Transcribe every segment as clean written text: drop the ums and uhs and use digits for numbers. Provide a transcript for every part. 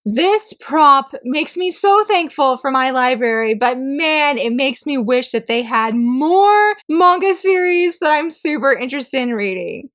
This prompt makes me so thankful for my library, but man, it makes me wish that they had more manga series that I'm super interested in reading.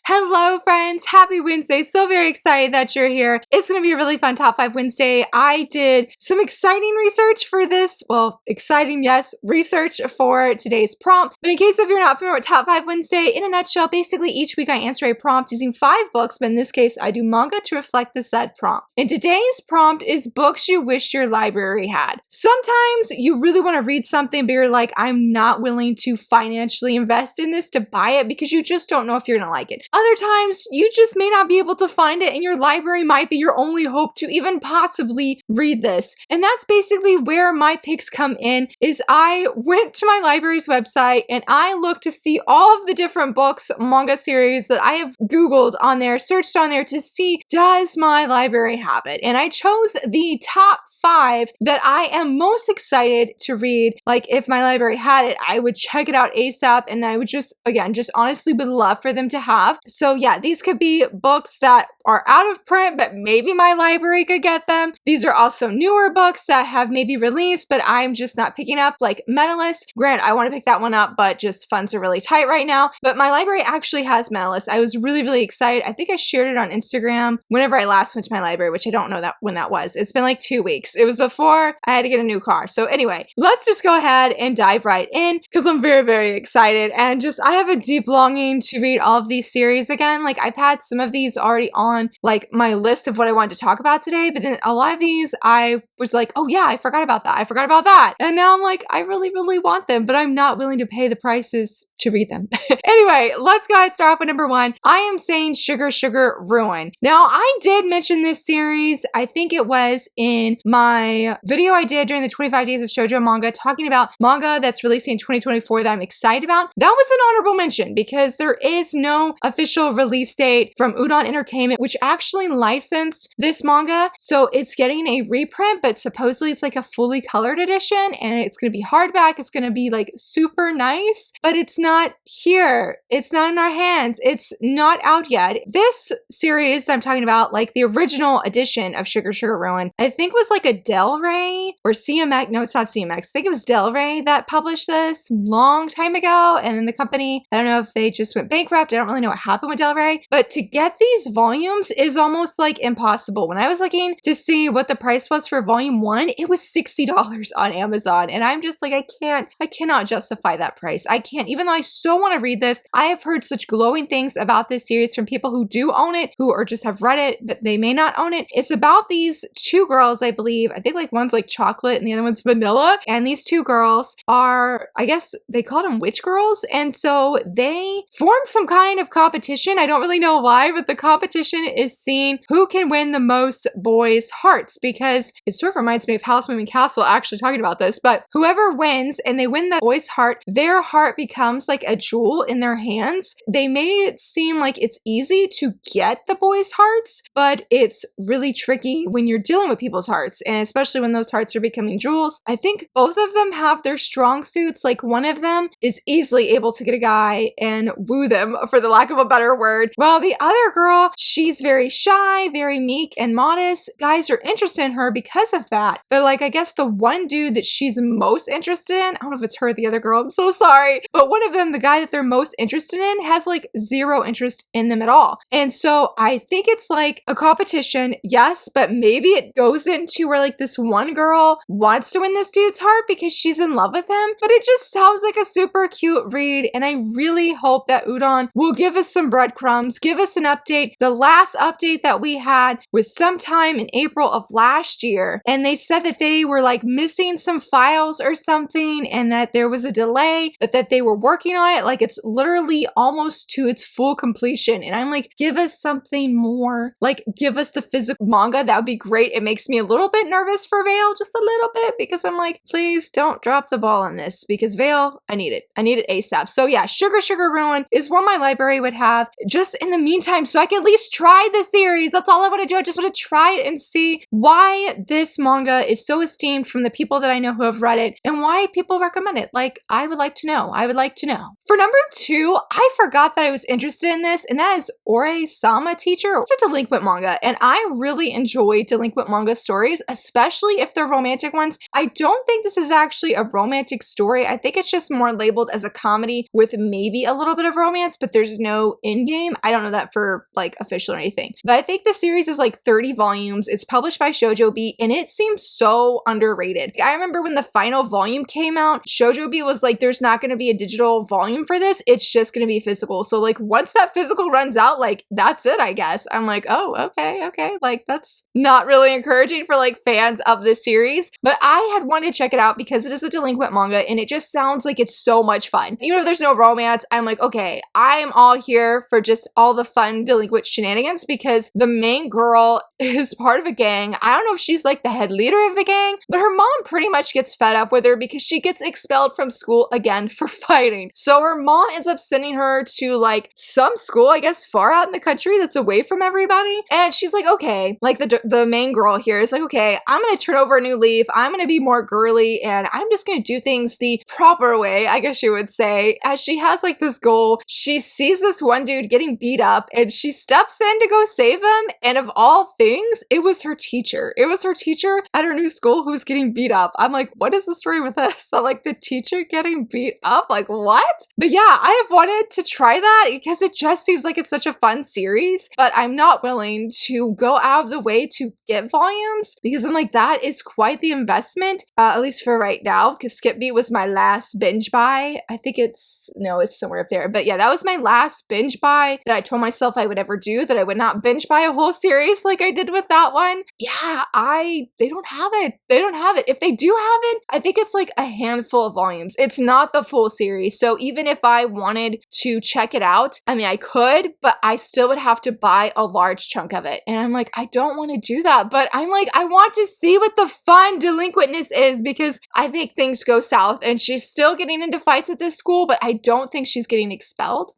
Hello friends, happy Wednesday. So very excited that you're here. It's going to be a really fun Top 5 Wednesday. I did some exciting research for this. Well, exciting, yes, research for today's prompt. But in case if you're not familiar with Top 5 Wednesday, in a nutshell, basically each week I answer a prompt using 5 books, but in this case I do manga to reflect the said prompt. And today's prompt is books you wish your library had. Sometimes you really want to read something, but you're like, I'm not willing to financially invest in this to buy it because you just don't know if you're going to like it. Other times, you just may not be able to find it and your library might be your only hope to even possibly read this. And that's basically where my picks come in, is I went to my library's website and I looked to see all of the different books, manga series that I have Googled on there, searched on there to see, does my library have it? And I chose the top 5 that I am most excited to read. Like if my library had it, I would check it out ASAP, and I would just honestly would love for them to have. So yeah, these could be books that are out of print, but maybe my library could get them. These are also newer books that have maybe released, but I'm just not picking up, like Medalist. Grant, I want to pick that one up, but just funds are really tight right now. But my library actually has Medalist. I was really, really excited. I think I shared it on Instagram whenever I last went to my library, which I don't know when that was. It's been like 2 weeks. It was before I had to get a new car. So anyway, let's just go ahead and dive right in because I'm very, very excited. And just, I have a deep longing to read all of these series again. Like I've had some of these already on like my list of what I wanted to talk about today, but then a lot of these I was like, oh yeah, I forgot about that. I forgot about that. And now I'm like, I really, really want them, but I'm not willing to pay the prices to read them. Anyway, let's go ahead and start off with number 1. I am saying Sugar Sugar Ruin. Now, I did mention this series. I think it was in my video I did during the 25 days of shoujo manga, talking about manga that's releasing in 2024 that I'm excited about. That was an honorable mention because there is no official release date from Udon Entertainment, which actually licensed this manga. So it's getting a reprint, but supposedly it's like a fully colored edition and it's going to be hardback. It's going to be like super nice, but it's not here. It's not in our hands. It's not out yet. This series that I'm talking about, like the original edition of Sugar Sugar Ruin, I think was like a Del Rey or CMX. No, it's not CMX. I think it was Del Rey that published this long time ago. And then the company, I don't know if they just went bankrupt. I don't really know what happened with Del Rey, but to get these volumes is almost like impossible. When I was looking to see what the price was for volume 1, it was $60 on Amazon. And I'm just like, I cannot justify that price. I can't, even though I so want to read this. I have heard such glowing things about this series from people who do own it, who or just have read it, but they may not own it. It's about these 2 girls, I believe. I think like one's like chocolate and the other one's vanilla. And these 2 girls are, I guess they called them witch girls. And so they formed some kind of competition. I don't really know why, but the competition is seeing who can win the most boys' hearts, because it sort of reminds me of House Moving Castle actually talking about this. But whoever wins and they win the boy's heart, their heart becomes like a jewel in their hands. They made it seem like it's easy to get the boys' hearts, but it's really tricky when you're dealing with people's hearts, and especially when those hearts are becoming jewels. I think both of them have their strong suits. Like one of them is easily able to get a guy and woo them, for the lack of a better word, while the other girl, she's very shy, very meek and modest. Guys are interested in her because of that. But like, I guess the one dude that she's most interested in, I don't know if it's her or the other girl, I'm so sorry, but one of them, the guy that they're most interested in, has like 0 interest in them at all. And so I think it's like a competition, yes, but maybe it goes into where like this one girl wants to win this dude's heart because she's in love with him. But it just sounds like a super cute read, and I really hope that Udon will give us some breadcrumbs, give us an update. The last update that we had was sometime in April of last year, and they said that they were like missing some files or something, and that there was a delay, but that they were working on it. Like it's literally almost to its full completion. And I'm like, give us something more. Like give us the physical manga. That would be great. It makes me a little bit nervous for Veil, just a little bit, because I'm like, please don't drop the ball on this, because Veil, I need it. I need it ASAP. So yeah, Sugar Sugar Ruin is one my library would have have just in the meantime so I can at least try the series. That's all I want to do. I just want to try it and see why this manga is so esteemed from the people that I know who have read it and why people recommend it. Like, I would like to know. I would like to know. For number 2, I forgot that I was interested in this, and that is Ore-sama Teacher. It's a delinquent manga, and I really enjoy delinquent manga stories, especially if they're romantic ones. I don't think this is actually a romantic story. I think it's just more labeled as a comedy with maybe a little bit of romance, but there's no in-game. I don't know that for like official or anything. But I think the series is like 30 volumes. It's published by Shoujobi, and it seems so underrated. I remember when the final volume came out, Shoujobi was like, there's not going to be a digital volume for this. It's just going to be physical. So like once that physical runs out, like that's it, I guess. I'm like, oh, okay. Like that's not really encouraging for like fans of this series. But I had wanted to check it out because it is a delinquent manga and it just sounds like it's so much fun. Even if there's no romance, I'm like, okay, I am all here for just all the fun delinquent shenanigans because the main girl is part of a gang. I don't know if she's like the head leader of the gang, but her mom pretty much gets fed up with her because she gets expelled from school again for fighting. So her mom ends up sending her to like some school, I guess far out in the country that's away from everybody. And she's like, okay, like the main girl here is like, okay, I'm gonna turn over a new leaf. I'm gonna be more girly and I'm just gonna do things the proper way, I guess you would say. As she has like this goal, she sees this one dude getting beat up and she steps in to go save him. And of all things, it was her teacher. It was her teacher at her new school who was getting beat up. I'm like, what is the story with this? So like the teacher getting beat up? Like what? But yeah, I have wanted to try that because it just seems like it's such a fun series, but I'm not willing to go out of the way to get volumes because I'm like, that is quite the investment, at least for right now, because Skip Beat was my last binge buy. I think it's somewhere up there. But yeah, that was my last binge buy that I told myself I would ever do, that I would not binge buy a whole series like I did with that one. Yeah, they don't have it. They don't have it. If they do have it, I think it's like a handful of volumes. It's not the full series. So even if I wanted to check it out, I mean, I could, but I still would have to buy a large chunk of it. And I'm like, I don't want to do that. But I'm like, I want to see what the fun delinquentness is because I think things go south and she's still getting into fights at this school, but I don't think she's getting expelled.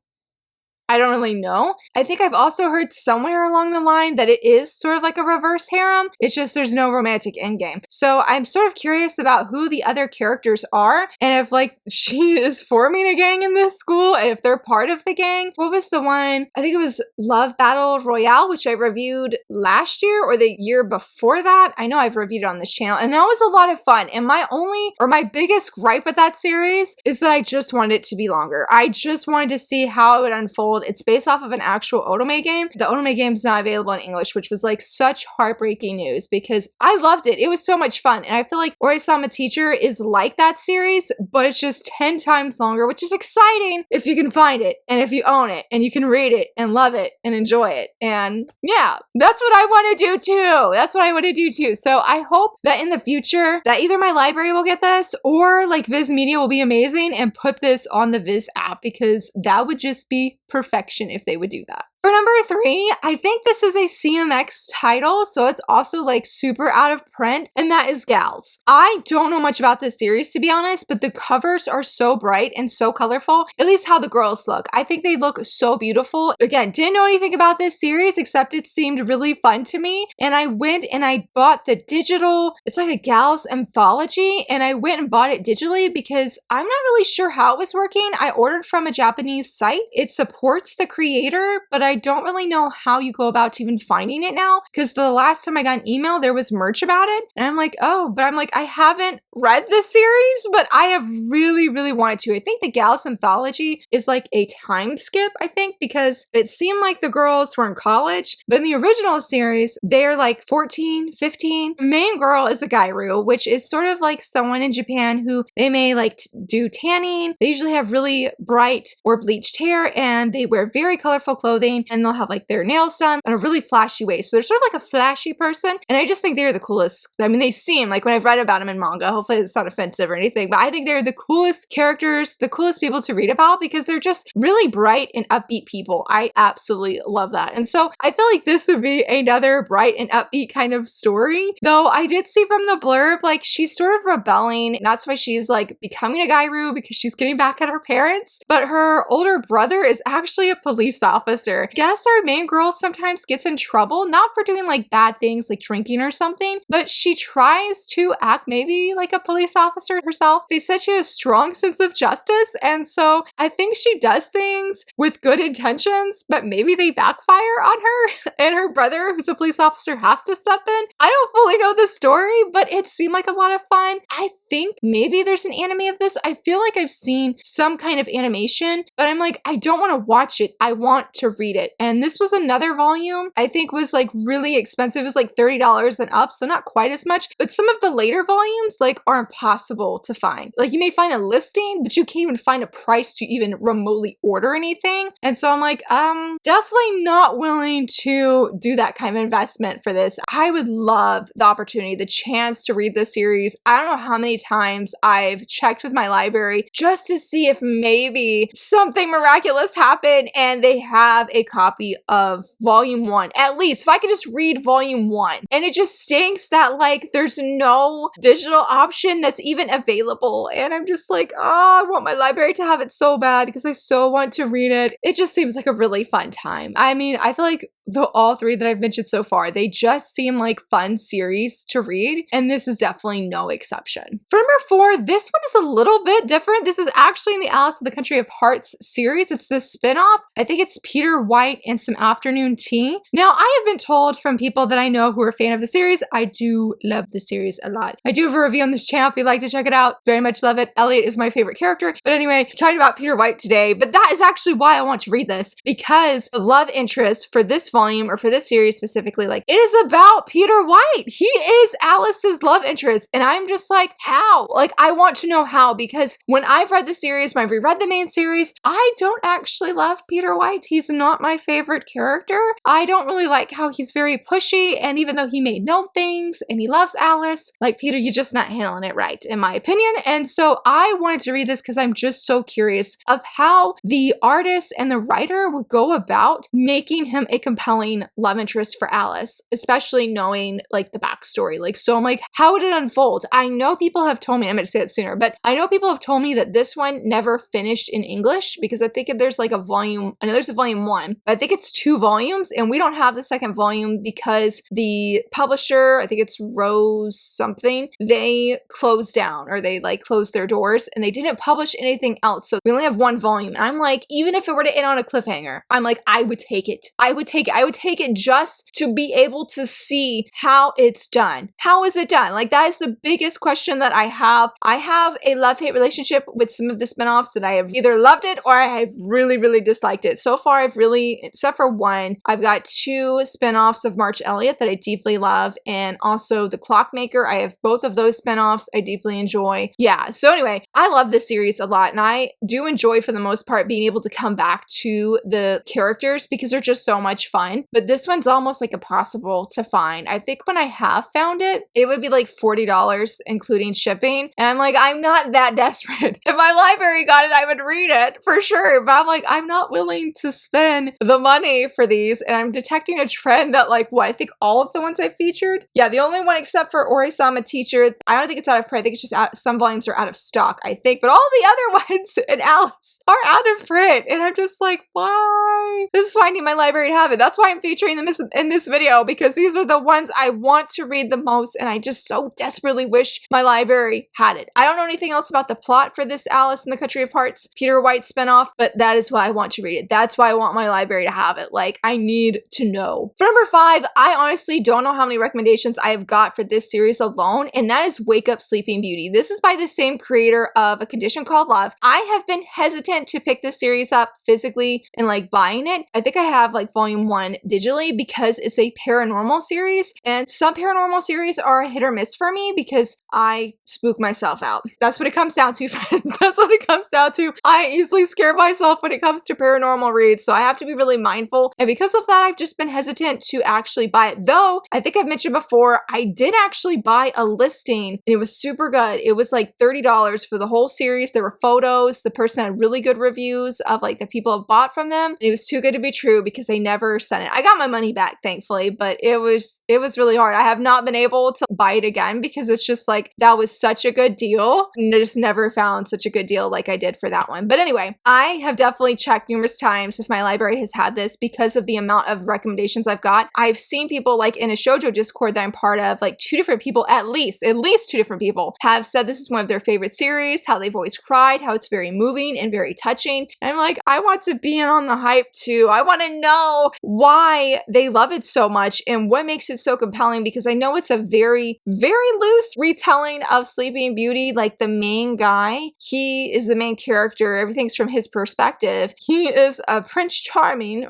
I don't really know. I think I've also heard somewhere along the line that it is sort of like a reverse harem. It's just there's no romantic endgame. So I'm sort of curious about who the other characters are and if like she is forming a gang in this school and if they're part of the gang. What was the one? I think it was Love Battle Royale, which I reviewed last year or the year before that. I know I've reviewed it on this channel and that was a lot of fun. And my biggest gripe with that series is that I just wanted it to be longer. I just wanted to see how it would unfold. It's based off of an actual otome game. The otome game is not available in English, which was like such heartbreaking news because I loved it. It was so much fun. And I feel like Ore-sama Teacher is like that series, but it's just 10 times longer, which is exciting if you can find it and if you own it and you can read it and love it and enjoy it. And yeah, that's what I want to do too. That's what I want to do too. So I hope that in the future that either my library will get this or like Viz Media will be amazing and put this on the Viz app because that would just be perfection if they would do that. For number 3, I think this is a CMX title, so it's also like super out of print, and that is Gals. I don't know much about this series to be honest, but the covers are so bright and so colorful, at least how the girls look. I think they look so beautiful. Again, didn't know anything about this series except it seemed really fun to me, and I went and I bought the digital, it's like a Gals anthology, and I went and bought it digitally because I'm not really sure how it was working. I ordered from a Japanese site. It supports the creator, but I don't really know how you go about even finding it now because the last time I got an email, there was merch about it. And I'm like, oh, but I'm like, I haven't read this series, but I have really, really wanted to. I think the Gals anthology is like a time skip, I think, because it seemed like the girls were in college, but in the original series, they're like 14, 15. The main girl is a gairu, which is sort of like someone in Japan who they may like do tanning. They usually have really bright or bleached hair and they wear very colorful clothing bowling, and they'll have like their nails done in a really flashy way. So they're sort of like a flashy person, and I just think they're the coolest. I mean, they seem like when I've read about them in manga, hopefully it's not offensive or anything, but I think they're the coolest characters, the coolest people to read about because they're just really bright and upbeat people. I absolutely love that. And so I feel like this would be another bright and upbeat kind of story. Though I did see from the blurb, like she's sort of rebelling. And that's why she's like becoming a Gairu because she's getting back at her parents. But her older brother is actually a police officer. I guess our main girl sometimes gets in trouble, not for doing like bad things like drinking or something, but she tries to act maybe like a police officer herself. They said she has a strong sense of justice. And so I think she does things with good intentions, but maybe they backfire on her and her brother, who's a police officer, has to step in. I don't fully know the story, but it seemed like a lot of fun. I think maybe there's an anime of this. I feel like I've seen some kind of animation, but I'm like, I don't want to watch it. I want to read it. And this was another volume I think was like really expensive. It was like $30 and up, so not quite as much. But some of the later volumes like are impossible to find. Like you may find a listing, but you can't even find a price to even remotely order anything. And so I'm like, definitely not willing to do that kind of investment for this. I would love the opportunity, the chance to read this series. I don't know how many times I've checked with my library just to see if maybe something miraculous happened and they have a copy of volume 1. At least if I could just read volume 1. And it just stinks that like there's no digital option that's even available. And I'm just like, oh, I want my library to have it so bad because I so want to read it. It just seems like a really fun time. I mean, I feel like all three that I've mentioned so far, they just seem like fun series to read, and this is definitely no exception. For number 4, this one is a little bit different. This is actually in the Alice in the Country of Hearts series. It's the spin-off. I think it's Peter White and some afternoon tea. Now, I have been told from people that I know who are a fan of the series, I do love the series a lot. I do have a review on this channel if you'd like to check it out. Very much love it. Elliot is my favorite character. But anyway, I'm talking about Peter White today, but that is actually why I want to read this, because the love interest for this volume, or for this series specifically, like it is about Peter White. He is Alice's love interest. And I'm just like, how? Like, I want to know how, because when I've read the series, when I've reread the main series, I don't actually love Peter White. He's not my favorite character. I don't really like how he's very pushy. And even though he may know things and he loves Alice, like Peter, you're just not handling it right, in my opinion. And so I wanted to read this because I'm just so curious of how the artist and the writer would go about making him a compelling love interest for Alice, especially knowing like the backstory. Like, so I'm like, how would it unfold? I know people have told me, I'm going to say it sooner, but I know people have told me that this one never finished in English because I think there's like a volume, I know there's a volume 1, but I think it's 2 volumes and we don't have the second volume because the publisher, I think it's Rose something, they closed down, or they like closed their doors and they didn't publish anything else. So we only have 1 volume. And I'm like, even if it were to end on a cliffhanger, I'm like, I would take it. I would take it. I would take it just to be able to see how it's done. How is it done? Like, that is the biggest question that I have. I have a love-hate relationship with some of the spinoffs that I have either loved it or I have really, really disliked it. So far, I've really, except for one, I've got 2 spinoffs of March Elliott that I deeply love, and also The Clockmaker. I have both of those spinoffs I deeply enjoy. Yeah, so anyway, I love this series a lot, and I do enjoy, for the most part, being able to come back to the characters because they're just so much fun. But this one's almost like impossible to find. I think when I have found it, it would be like $40, including shipping. And I'm like, I'm not that desperate. If my library got it, I would read it for sure. But I'm like, I'm not willing to spend the money for these. And I'm detecting a trend that like, what, I think all of the ones I featured? Yeah, the only one except for Orisama Teacher, I don't think it's out of print. I think it's just some volumes are out of stock, I think. But all the other ones in Alice are out of print. And I'm just like, why? This is why I need my library to have it. That's why I'm featuring them in this video, because these are the ones I want to read the most. And I just so desperately wish my library had it. I don't know anything else about the plot for this Alice in the Country of Hearts Peter White spinoff, but that is why I want to read it. That's why I want my library to have it. Like, I need to know. For number 5, I honestly don't know how many recommendations I have got for this series alone, and that is Wake Up Sleeping Beauty. This is by the same creator of A Condition Called Love. I have been hesitant to pick this series up physically and like buying it. I think I have like volume 1 digitally because it's a paranormal series, and some paranormal series are a hit or miss for me because I spook myself out. That's what it comes down to, friends. That's what it comes down to. I easily scare myself when it comes to paranormal reads, so I have to be really mindful. And because of that, I've just been hesitant to actually buy it. Though, I think I've mentioned before, I did actually buy a listing and it was super good. It was like $30 for the whole series. There were photos. The person had really good reviews of like the people have bought from them. It was too good to be true because they never sent it. I got my money back, thankfully, but it was really hard. I have not been able to buy it again because it's just like, that was such a good deal. And I just never found such a good deal like I did for that one. But anyway, I have definitely checked numerous times if my library has had this because of the amount of recommendations I've got. I've seen people like in a shoujo Discord that I'm part of, like 2 different people, at least 2 different people have said this is one of their favorite series, how they've always cried, how it's very moving and very touching. And I'm like, I want to be in on the hype too. I want to know why they love it so much and what makes it so compelling, because I know it's a very, very loose retelling of Sleeping Beauty. Like the main guy, he is the main character. Everything's from his perspective. He is a Prince Charming,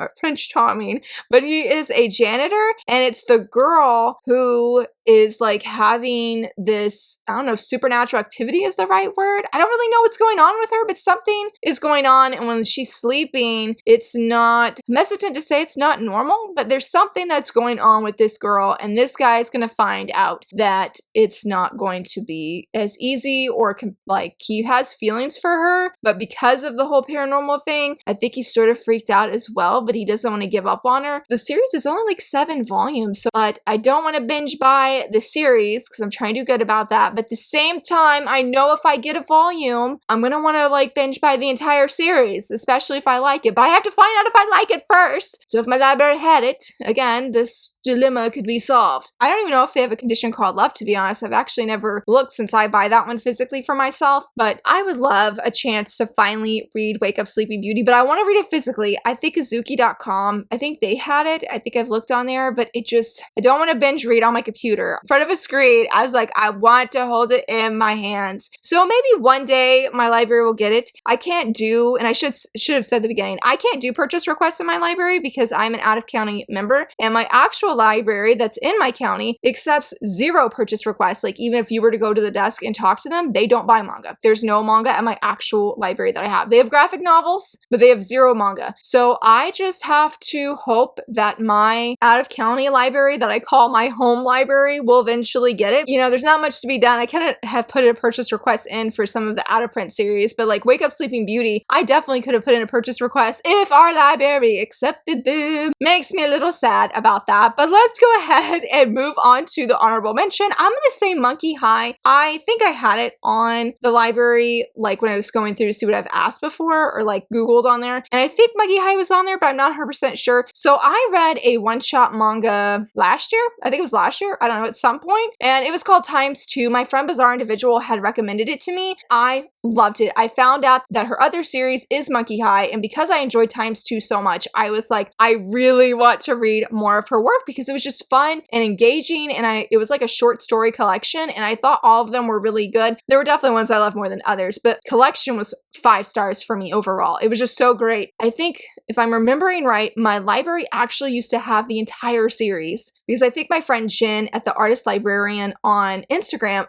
but he is a janitor, and it's the girl who is like having this, I don't know if supernatural activity is the right word. I don't really know what's going on with her, but something is going on. And when she's sleeping, it's not, I'm hesitant to say it's not normal, but there's something that's going on with this girl. And this guy is going to find out that it's not going to be as easy, or like he has feelings for her, but because of the whole paranormal thing, I think he's sort of freaked out as well, but he doesn't want to give up on her. The series is only like 7 volumes, so but I don't want to binge buy the series because I'm trying to do good about that. But at the same time, I know if I get a volume, I'm going to want to like binge buy the entire series, especially if I like it. But I have to find out if I like it first. So if my library had it, again, this dilemma could be solved. I don't even know if they have a condition called love, to be honest. I've actually never looked since I buy that one physically for myself, but I would love a chance to finally read Wake Up Sleeping Beauty, but I want to read it physically. I think Azuki.com, I think they had it. I think I've looked on there, but it just, I don't want to binge read on my computer in front of a screen. I was like, I want to hold it in my hands. So maybe one day my library will get it. I can't do, and I should have said at the beginning, I can't do purchase requests in my library because I'm an out-of-county member, and my actual library that's in my county accepts 0 purchase requests. Like even if you were to go to the desk and talk to them, they don't buy manga. There's no manga at my actual library that I have. They have graphic novels, but they have 0 manga. So I just have to hope that my out-of-county library that I call my home library will eventually get it. You know, there's not much to be done. I kind of have put a purchase request in for some of the out-of-print series, but like Wake Up Sleeping Beauty, I definitely could have put in a purchase request if our library accepted them. Makes me a little sad about that, but let's go ahead and move on to the honorable mention. I'm going to say Monkey High. I think I had it on the library, like when I was going through to see what I've asked before or like Googled on there. And I think Monkey High was on there, but I'm not 100% sure. So I read a one-shot manga last year. I think it was last year. I don't know, at some point. And it was called ×2. My friend Bizarre Individual had recommended it to me. I loved it. I found out that her other series is Monkey High. And because I enjoyed ×2 so much, I was like, I really want to read more of her work because it was just fun and engaging. And it was like a short story collection. And I thought all of them were really good. There were definitely ones I loved more than others, but collection was 5 stars for me overall. It was just so great. I think if I'm remembering right, my library actually used to have the entire series because I think my friend Jen at the Artist Librarian on Instagram,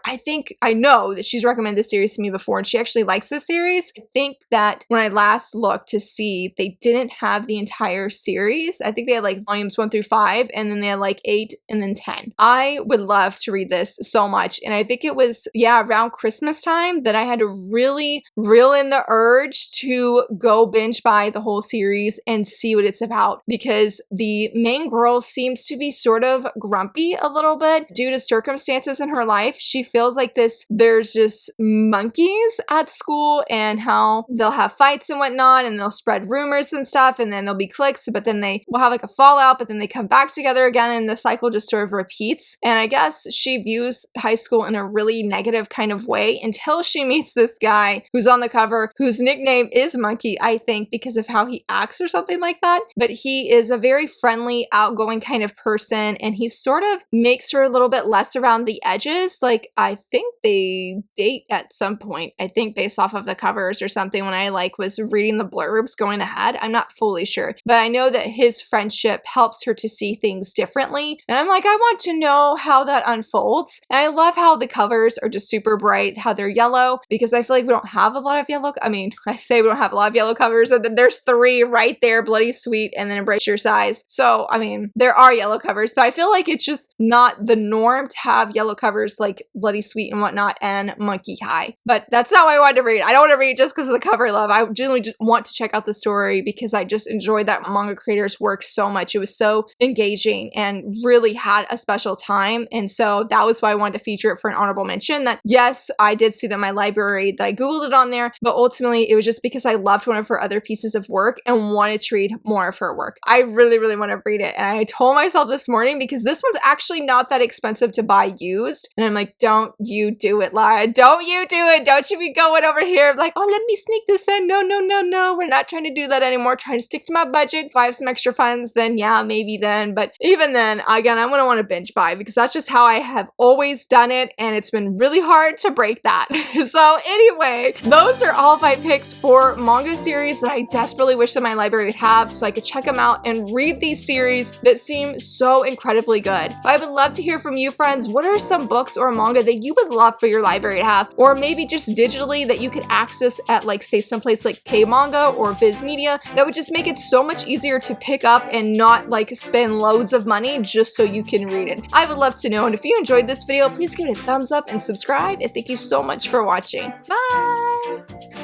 I know that she's recommended this series to me before and she actually likes this series. I think that when I last looked to see, they didn't have the entire series. I think they had like volumes 1 through 5 and then they had like 8 and then 10. I would love to read this so much. And I think it was, around Christmas time that I had to really reel in the urge to go binge buy the whole series and see what it's about because the main girl seems to be sort of grumpy a little bit due to circumstances in her life. She feels like there's just monkeys at school and how they'll have fights and whatnot and they'll spread rumors and stuff and then there'll be cliques, but then they will have like a fallout, but then they come back together again and the cycle just sort of repeats. And I guess she views high school in a really negative kind of way until she meets this guy who's on the cover whose nickname is Monkey, I think, because of how he acts or something like that. But he is a very friendly, outgoing kind of person and he sort of makes her a little bit less around the edges. Like I think they date at some point. I think think based off of the covers or something when I like was reading the blurbs going ahead. I'm not fully sure, but I know that his friendship helps her to see things differently. And I'm like, I want to know how that unfolds. And I love how the covers are just super bright, how they're yellow, because I feel like we don't have a lot of yellow. I mean, I say we don't have a lot of yellow covers, and then there's 3 right there, Bloody Sweet, and then Embrace Your Size. So, I mean, there are yellow covers, but I feel like it's just not the norm to have yellow covers like Bloody Sweet and whatnot and Monkey High. But that's not what I wanted to read. I don't want to read just because of the cover love. I generally just want to check out the story because I just enjoyed that manga creator's work so much. It was so engaging and really had a special time. And so that was why I wanted to feature it for an honorable mention. That yes, I did see that in my library, that I Googled it on there, but ultimately it was just because I loved one of her other pieces of work and wanted to read more of her work. I really, really want to read it. And I told myself this morning, because this one's actually not that expensive to buy used. And I'm like, don't you do it, Lia. Don't you do it. Don't you be going over here like, oh, let me sneak this in. No, no, no, no. We're not trying to do that anymore. Trying to stick to my budget. If I have some extra funds, then yeah, maybe then. But even then, again, I'm going to want to binge buy because that's just how I have always done it. And it's been really hard to break that. So anyway, those are all of my picks for manga series that I desperately wish that my library would have so I could check them out and read these series that seem so incredibly good. But I would love to hear from you, friends. What are some books or manga that you would love for your library to have, or maybe just digitally that you could access at, like, say someplace like K-Manga or Viz Media that would just make it so much easier to pick up and not like spend loads of money just so you can read it? I would love to know. And if you enjoyed this video, please give it a thumbs up and subscribe. And thank you so much for watching. Bye!